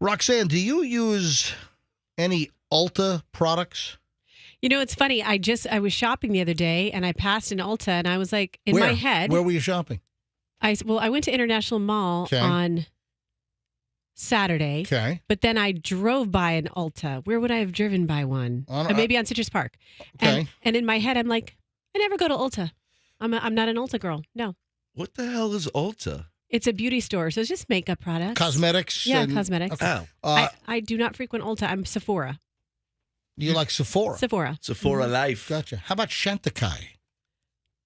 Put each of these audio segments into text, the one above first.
Roxanne, do you use any Ulta products? You know, it's funny. I was shopping the other day and I passed an Ulta and I was like, in my head. Where were you shopping? I went to International Mall on Saturday. Okay. But then I drove by an Ulta. Where would I have driven by one? Maybe on Citrus Park. Okay. And in my head, I'm like, I never go to Ulta. I'm not an Ulta girl. No. What the hell is Ulta? It's a beauty store, so it's just makeup products. Cosmetics? Yeah, cosmetics. Okay. I do not frequent Ulta. I'm Sephora. You like Sephora? Sephora. Sephora Life. Gotcha. How about Chantecaille?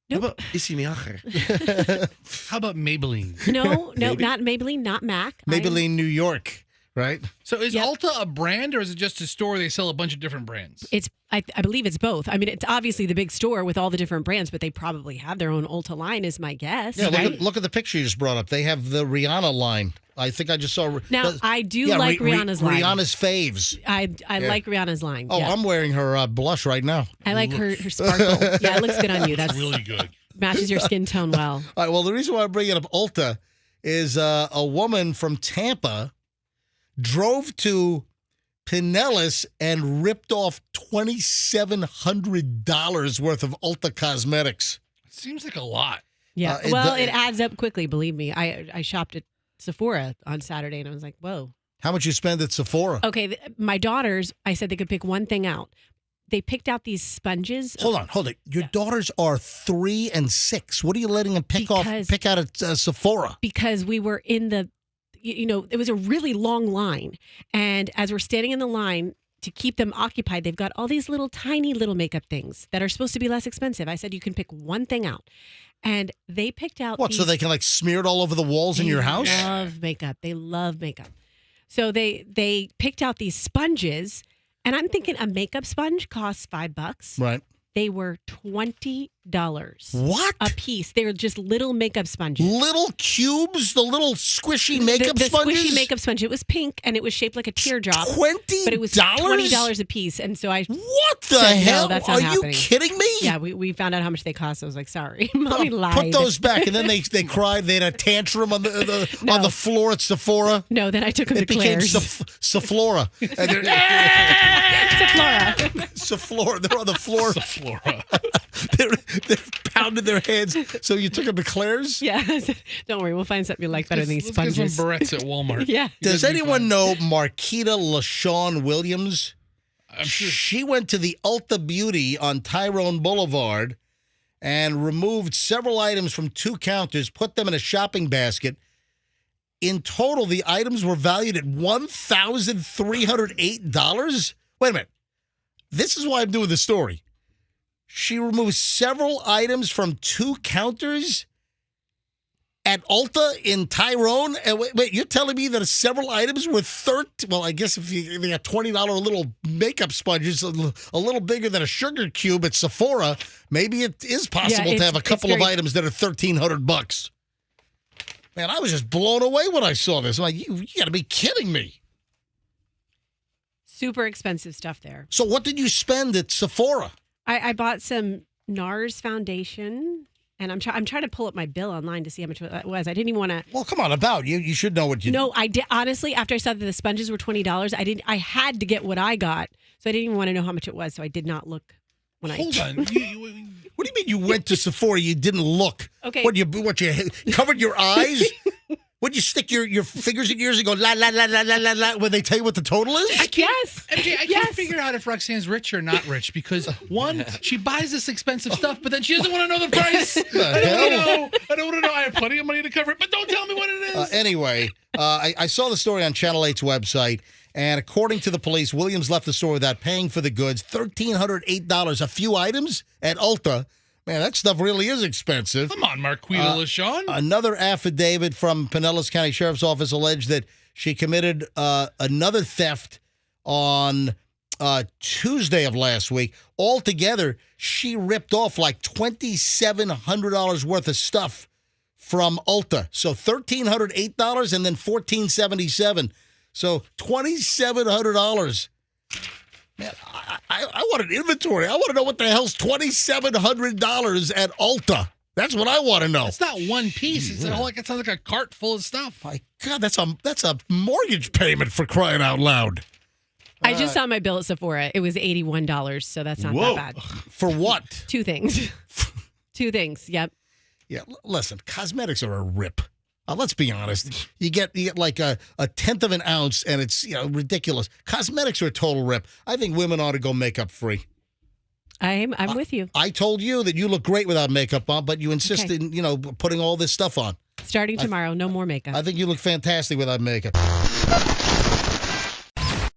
Nope. How about Isimiacher? How about Maybelline? No, not Maybelline, not MAC. Maybelline, New York, right? So is Ulta a brand or is it just a store they sell a bunch of different brands? I believe it's both. I mean, it's obviously the big store with all the different brands, but they probably have their own Ulta line, is my guess. Yeah, right? look at the picture you just brought up. They have the Rihanna line. I think I just saw. Now, I do like Rihanna's line. Rihanna's faves. I like Rihanna's line. Oh, yeah. I'm wearing her blush right now. I like her sparkle. Yeah, it looks good on you. That's really good. Matches your skin tone well. All right, well, the reason why I'm bringing up Ulta is a woman from Tampa drove to Pinellas and ripped off $2,700 worth of Ulta cosmetics. Seems like a lot. Yeah. It adds up quickly, believe me. I shopped at Sephora on Saturday and I was like, whoa. How much you spend at Sephora? Okay, my daughters, I said they could pick one thing out. They picked out these sponges. Hold on. Your daughters are 3 and 6. What are you letting them pick out at Sephora? Because we were in the, it was a really long line. And as we're standing in the line to keep them occupied, they've got all these tiny little makeup things that are supposed to be less expensive. I said, you can pick one thing out. And they picked out so they can smear it all over the walls in your house? They love makeup. They love makeup. So they picked out these sponges. And I'm thinking a makeup sponge costs $5. Right. They were $20. What? A piece. They were just little makeup sponges. Little cubes? The little squishy makeup sponges? The squishy makeup sponge. It was pink and it was shaped like a teardrop. $20? But it was $20 a piece. And so I What the said, hell? No, that's not happening. You kidding me? Yeah, we found out how much they cost. So I was like, sorry. Mommy lied. Put those back. And then they cried. They had a tantrum on the floor at Sephora. No, then I took them to Claire's. It became Sephora. Sephora. Sephora. They're on the floor. Sephora. they're pounding their heads. So you took them to Claire's? Yeah. Don't worry. We'll find something you like better than these sponges. Let's get some barrettes at Walmart. Yeah. Does anyone know Marquita LaShawn Williams? I'm sure. She went to the Ulta Beauty on Tyrone Boulevard and removed several items from 2 counters, put them in a shopping basket. In total, the items were valued at $1,308. Wait a minute. This is why I'm doing the story. She removed several items from 2 counters at Ulta in Tyrone. And wait, you're telling me that several items were well, I guess if you got $20 little makeup sponges, a little bigger than a sugar cube at Sephora, maybe it is possible to have a couple of items that are $1,300. Man, I was just blown away when I saw this. I'm like, you got to be kidding me. Super expensive stuff there. So what did you spend at Sephora? I bought some NARS foundation, and I'm trying to pull up my bill online to see how much it was. I didn't even want to. Well, come on, you should know what you. No, I did honestly. After I saw that the sponges were $20, I had to get what I got, so I didn't even want to know how much it was. So I did not look when Hold on. What do you mean you went to Sephora? You didn't look. Okay. What you covered your eyes? Would you stick your fingers in yours and go la la la la la la la when they tell you what the total is? Yes. MJ, I can't figure out if Roxanne's rich or not rich because one, she buys this expensive stuff, but then she doesn't want to know the price. I don't want to know. I have plenty of money to cover it, but don't tell me what it is. Anyway, I saw the story on Channel 8's website, and according to the police, Williams left the store without paying for the goods. $1,308, a few items at Ulta. Man, that stuff really is expensive. Come on, Marquita LaShawn. Another affidavit from Pinellas County Sheriff's Office alleged that she committed another theft on Tuesday of last week. Altogether, she ripped off like $2,700 worth of stuff from Ulta. So $1,308 and then $1,477. So $2,700. Man, I want an inventory. I want to know what the hell's $2,700 at Ulta. That's what I want to know. It's not one piece. It's like it sounds like a cart full of stuff. My God, that's a mortgage payment for crying out loud. I just saw my bill at Sephora. It was $81, so that's not Whoa. that bad. For what? 2 things. 2 things. Yep. Yeah, listen, cosmetics are a rip. Let's be honest. You get like a 1/10 of an ounce, and it's ridiculous. Cosmetics are a total rip. I think women ought to go makeup free. I'm with you. I told you that you look great without makeup on, but you insisted in putting all this stuff on. Starting tomorrow, no more makeup. I think you look fantastic without makeup.